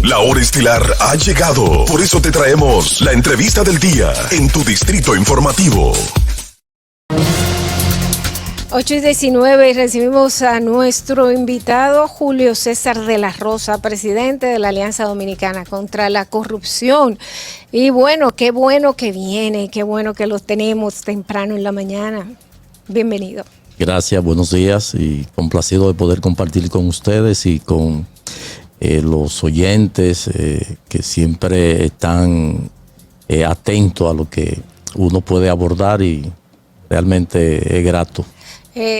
La hora estilar ha llegado. Por eso te traemos la entrevista del día en tu distrito informativo. 8:19 y recibimos a nuestro invitado Julio César de la Rosa, presidente de la Alianza Dominicana contra la Corrupción. Y bueno que viene, qué bueno que los tenemos temprano en la mañana. Bienvenido. Gracias, buenos días y complacido de poder compartir con ustedes y con los oyentes que siempre están atentos a lo que uno puede abordar y realmente es grato.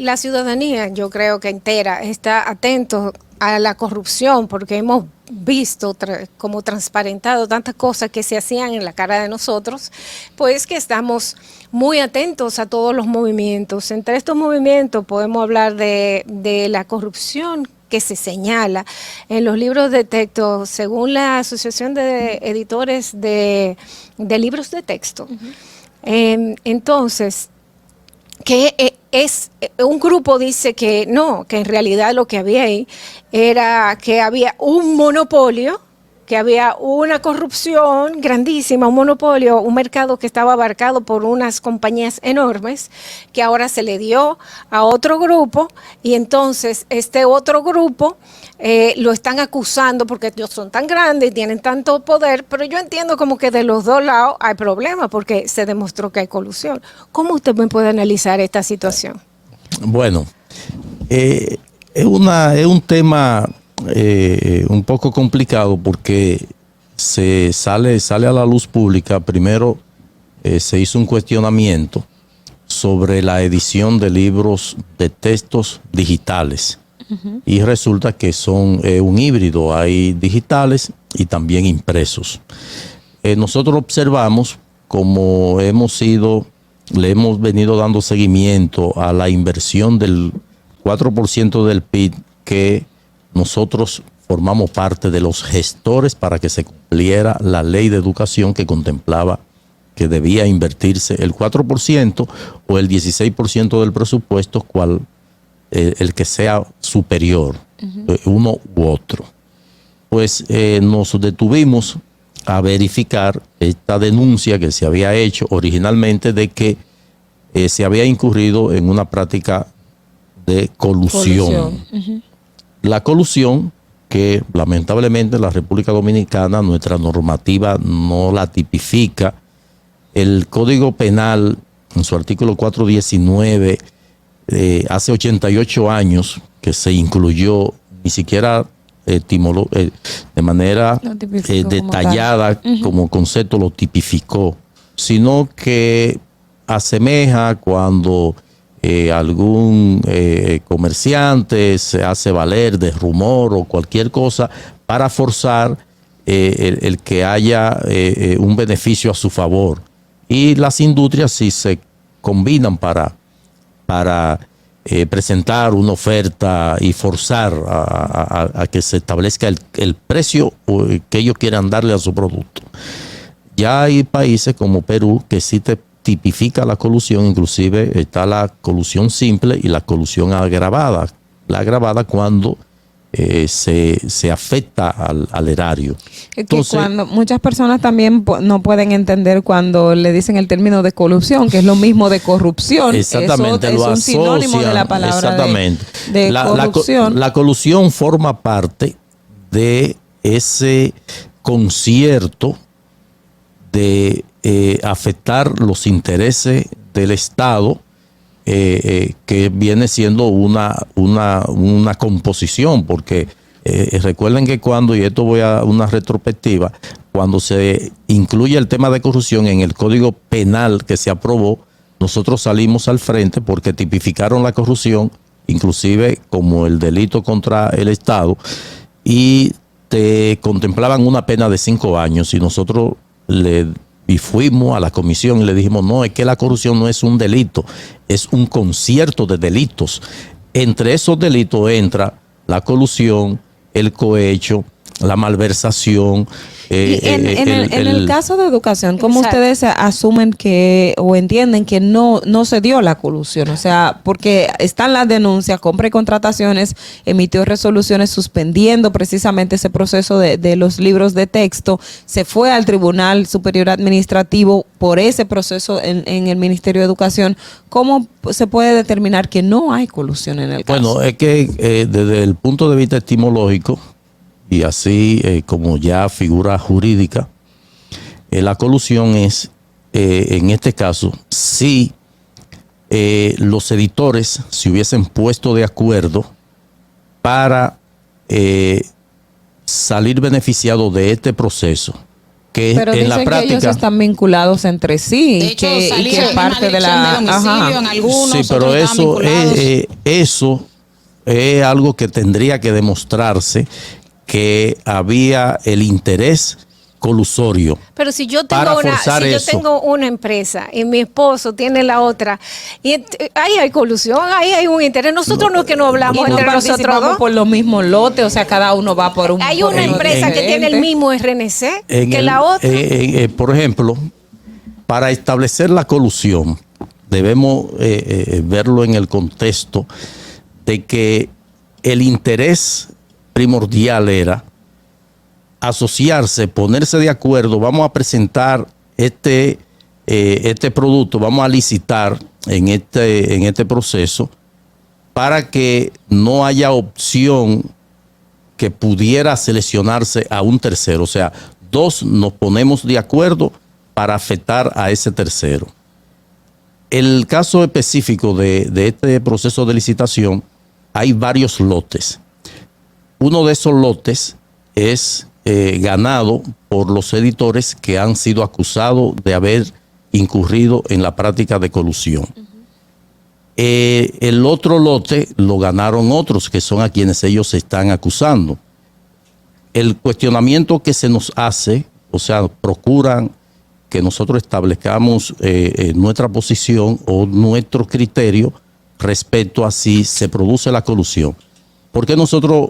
La ciudadanía, yo creo que entera, está atento a la corrupción porque hemos visto como transparentado tantas cosas que se hacían en la cara de nosotros, pues que estamos muy atentos a todos los movimientos. Entre estos movimientos podemos hablar de la corrupción que se señala en los libros de texto, según la Asociación de Editores de Libros de Texto. Entonces, que es un grupo dice que no, que en realidad lo que había ahí era que había un monopolio, que había una corrupción grandísima, un monopolio, un mercado que estaba abarcado por unas compañías enormes, que ahora se le dio a otro grupo, y entonces este otro grupo lo están acusando porque ellos son tan grandes y tienen tanto poder, pero yo entiendo como que de los dos lados hay problemas porque se demostró que hay colusión. ¿Cómo usted me puede analizar esta situación? Bueno, es un tema un poco complicado porque se sale a la luz pública. Primero se hizo un cuestionamiento sobre la edición de libros de textos digitales. Y resulta que son un híbrido, hay digitales y también impresos. Nosotros observamos como le hemos venido dando seguimiento a la inversión del 4% del PIB que nosotros formamos parte de los gestores para que se cumpliera la ley de educación que contemplaba que debía invertirse el 4% o el 16% del presupuesto, cual el que sea superior, uno u otro. Pues nos detuvimos a verificar esta denuncia que se había hecho originalmente de que se había incurrido en una práctica de colusión. La colusión, que lamentablemente en la República Dominicana nuestra normativa no la tipifica. El Código Penal, en su artículo 419, hace 88 años que se incluyó, ni siquiera de manera detallada como concepto lo tipificó, sino que asemeja cuando algún comerciante se hace valer de rumor o cualquier cosa para forzar el que haya un beneficio a su favor. Y las industrias sí se combinan para presentar una oferta y forzar a que se establezca el precio que ellos quieran darle a su producto. Ya hay países como Perú que sí te tipifica la colusión, inclusive está la colusión simple y la colusión agravada. La agravada cuando se afecta al erario. Entonces, cuando muchas personas también no pueden entender cuando le dicen el término de colusión, que es lo mismo de corrupción. Exactamente, eso es un sinónimo de la palabra de corrupción. La colusión forma parte de ese concierto de afectar los intereses del Estado, que viene siendo una composición, porque recuerden que cuando, y esto voy a una retrospectiva, cuando se incluye el tema de corrupción en el Código Penal que se aprobó, nosotros salimos al frente porque tipificaron la corrupción, inclusive como el delito contra el Estado, y te contemplaban una pena de 5 años, y nosotros fuimos a la comisión y le dijimos, no, es que la corrupción no es un delito, es un concierto de delitos. Entre esos delitos entra la colusión, el cohecho, la malversación. En el caso de educación, ¿cómo Exacto. ustedes asumen que o entienden que no se dio la colusión? O sea, porque están las denuncias, compra y contrataciones, emitió resoluciones suspendiendo precisamente ese proceso de los libros de texto, se fue al Tribunal Superior Administrativo por ese proceso en el Ministerio de Educación. ¿Cómo se puede determinar que no hay colusión en el caso? Bueno, es que desde el punto de vista etimológico, y así como ya figura jurídica, la colusión es, en este caso, si los editores se hubiesen puesto de acuerdo para salir beneficiados de este proceso, que Pero en dicen la que práctica... ellos están vinculados entre sí. De hecho, y salía que en parte una de la... dirección de domicilio en algunos, Sí, pero otros estaban vinculados. eso es algo que tendría que demostrarse que había el interés colusorio. Pero si yo Para tengo forzar si yo eso. tengo una empresa y mi esposo tiene la otra, y ahí hay colusión, ahí hay un interés. Nosotros no es que no Y hablamos no entre nosotros participamos dos. por los mismos lotes, o sea, cada uno va por un... Hay por una uno empresa que tiene el diferente. mismo RNC En que el- la otra. por ejemplo, para establecer la colusión, debemos verlo en el contexto de que el interés primordial era asociarse, ponerse de acuerdo, vamos a presentar este producto, vamos a licitar en este proceso para que no haya opción que pudiera seleccionarse a un tercero. O sea, dos nos ponemos de acuerdo para afectar a ese tercero. El caso específico de este proceso de licitación, hay varios lotes. Uno de esos lotes es ganado por los editores que han sido acusados de haber incurrido en la práctica de colusión. El otro lote lo ganaron otros que son a quienes ellos se están acusando. El cuestionamiento que se nos hace, o sea, procuran que nosotros establezcamos nuestra posición o nuestro criterio respecto a si se produce la colusión. Porque nosotros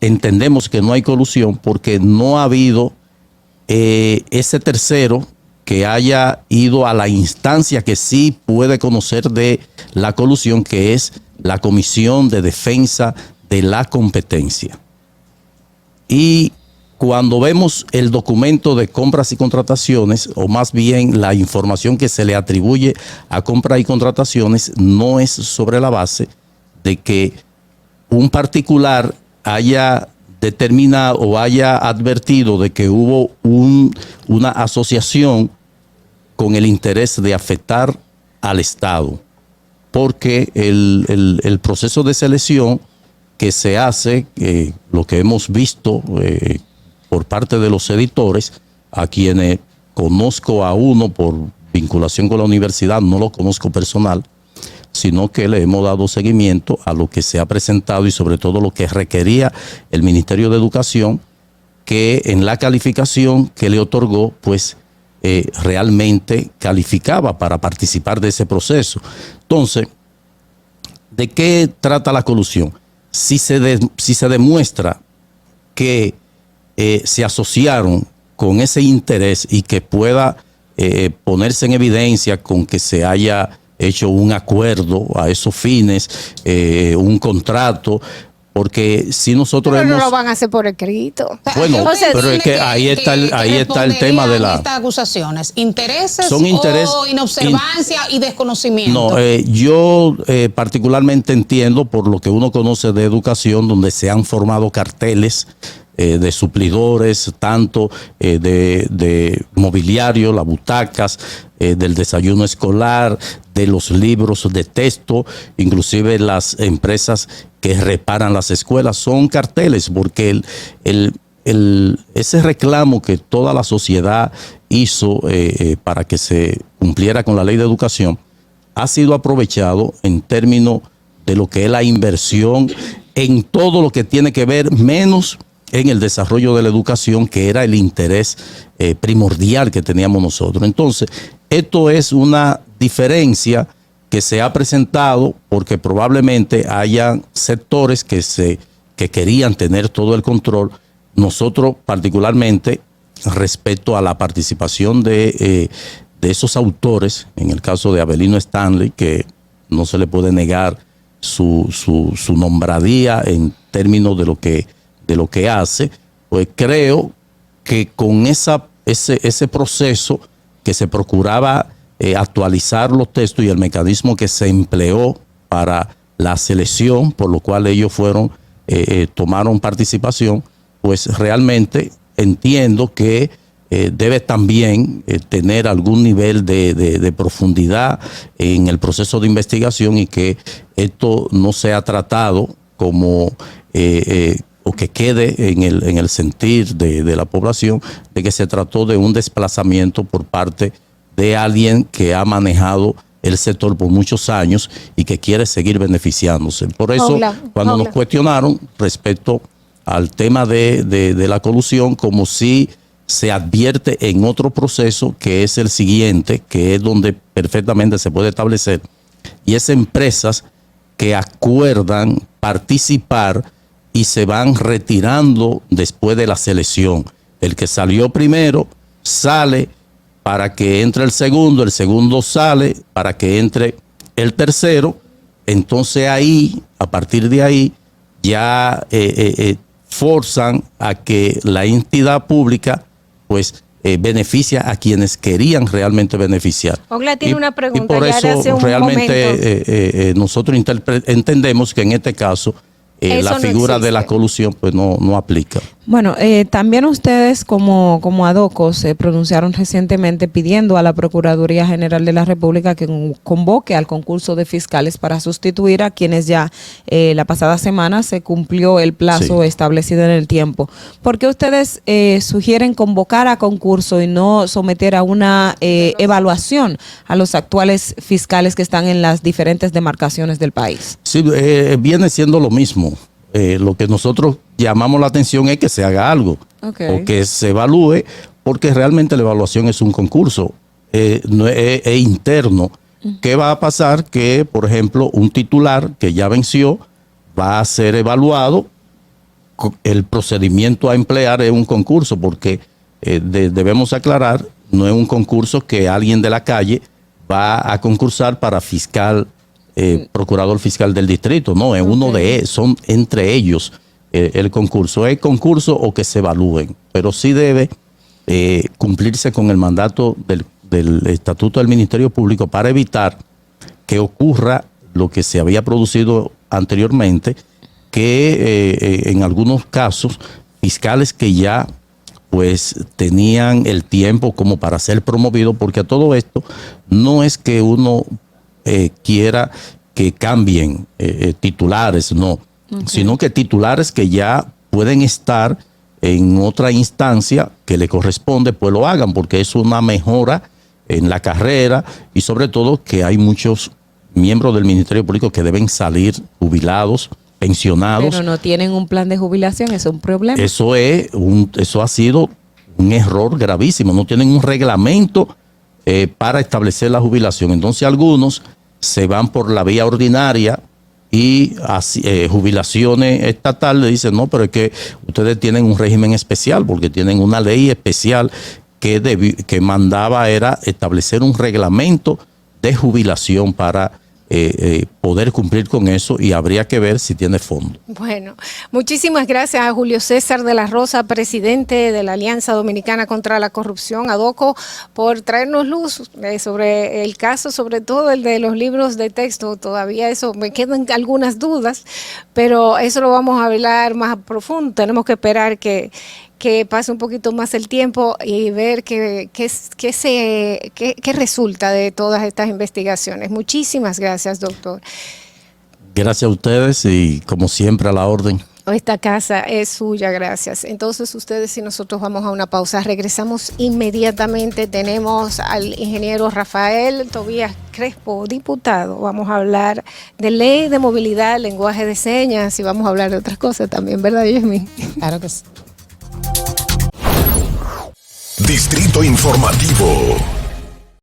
entendemos que no hay colusión porque no ha habido ese tercero que haya ido a la instancia que sí puede conocer de la colusión, que es la Comisión de Defensa de la Competencia. Y cuando vemos el documento de compras y contrataciones, o más bien la información que se le atribuye a compras y contrataciones, no es sobre la base de que un particular haya determinado o haya advertido de que hubo una asociación con el interés de afectar al Estado, porque el proceso de selección que se hace, lo que hemos visto por parte de los editores, a quienes conozco a uno por vinculación con la universidad, no lo conozco personal, sino que le hemos dado seguimiento a lo que se ha presentado y sobre todo lo que requería el Ministerio de Educación, que en la calificación que le otorgó, pues realmente calificaba para participar de ese proceso. Entonces, ¿de qué trata la colusión? Si se demuestra que se asociaron con ese interés y que pueda ponerse en evidencia con que se haya hecho un acuerdo a esos fines, un contrato, porque si nosotros Pero no hemos... lo van a hacer por escrito. Bueno, ¿Qué usted pero es entiende que ahí está el tema de la... estas acusaciones? ¿Intereses Son o inobservancia y desconocimiento? No, yo particularmente entiendo por lo que uno conoce de educación, donde se han formado carteles de suplidores, tanto de mobiliario, las butacas, del desayuno escolar, de los libros de texto, inclusive las empresas que reparan las escuelas, son carteles, porque ese reclamo que toda la sociedad hizo para que se cumpliera con la ley de educación ha sido aprovechado en términos de lo que es la inversión en todo lo que tiene que ver, menos en el desarrollo de la educación, que era el interés primordial que teníamos nosotros. Entonces, esto es una diferencia que se ha presentado porque probablemente hayan sectores que querían tener todo el control. nosotros particularmente respecto a la participación de esos autores, en el caso de Avelino Stanley, que no se le puede negar su nombradía en términos de lo que hace, pues creo que con ese proceso que se procuraba actualizar los textos y el mecanismo que se empleó para la selección, por lo cual ellos tomaron participación, pues realmente entiendo que debe también tener algún nivel de profundidad en el proceso de investigación y que esto no sea tratado como o que quede en el sentir de la población de que se trató de un desplazamiento por parte de alguien que ha manejado el sector por muchos años y que quiere seguir beneficiándose. Por eso, cuando nos cuestionaron respecto al tema de la colusión, como si se advierte en otro proceso que es el siguiente, que es donde perfectamente se puede establecer, y es empresas que acuerdan participar y se van retirando después de la selección. El que salió primero sale para que entre el segundo sale para que entre el tercero. Entonces ahí, a partir de ahí, ya forzan a que la entidad pública pues beneficia a quienes querían realmente beneficiar. Ogla tiene una pregunta. Y por eso realmente nosotros entendemos que en este caso la figura de la colusión pues no aplica. Bueno, también ustedes como ADOCO se pronunciaron recientemente pidiendo a la Procuraduría General de la República que convoque al concurso de fiscales para sustituir a quienes ya la pasada semana se cumplió el plazo establecido en el tiempo. ¿Por qué ustedes sugieren convocar a concurso y no someter a una evaluación a los actuales fiscales que están en las diferentes demarcaciones del país? Sí, viene siendo lo mismo. Lo que nosotros llamamos la atención es que se haga algo o que se evalúe, porque realmente la evaluación es un concurso, no es interno. ¿Qué va a pasar? Que, por ejemplo, un titular que ya venció va a ser evaluado. El procedimiento a emplear es un concurso, porque debemos aclarar, no es un concurso que alguien de la calle va a concursar para fiscal, procurador fiscal del distrito. No, es uno son entre ellos el concurso. Es concurso o que se evalúen, pero sí debe cumplirse con el mandato del Estatuto del Ministerio Público para evitar que ocurra lo que se había producido anteriormente, que en algunos casos fiscales que ya pues tenían el tiempo como para ser promovidos, porque a todo esto no es que uno quiera que cambien titulares, no, sino que titulares que ya pueden estar en otra instancia que le corresponde, pues lo hagan, porque es una mejora en la carrera y sobre todo que hay muchos miembros del Ministerio Público que deben salir jubilados, pensionados. Pero no tienen un plan de jubilación, eso es un problema. Eso ha sido un error gravísimo, no tienen un reglamento para establecer la jubilación. Entonces algunos se van por la vía ordinaria y jubilaciones estatales le dicen, no, pero es que ustedes tienen un régimen especial porque tienen una ley especial que mandaba era establecer un reglamento de jubilación para poder cumplir con eso, y habría que ver si tiene fondo. Bueno, muchísimas gracias a Julio César de la Rosa, presidente de la Alianza Dominicana contra la Corrupción, ADOCO, por traernos luz sobre el caso, sobre todo el de los libros de texto. Todavía eso me quedan algunas dudas, pero eso lo vamos a hablar más a profundo. Tenemos que esperar que pase un poquito más el tiempo y ver qué resulta de todas estas investigaciones. Muchísimas gracias, doctor. Gracias a ustedes y como siempre a la orden. Esta casa es suya, gracias. Entonces ustedes y nosotros vamos a una pausa. Regresamos inmediatamente. Tenemos al ingeniero Rafael Tobías Crespo, diputado. Vamos a hablar de ley de movilidad, lenguaje de señas, y vamos a hablar de otras cosas también, ¿verdad, Yasmín? Claro que sí. Distrito Informativo.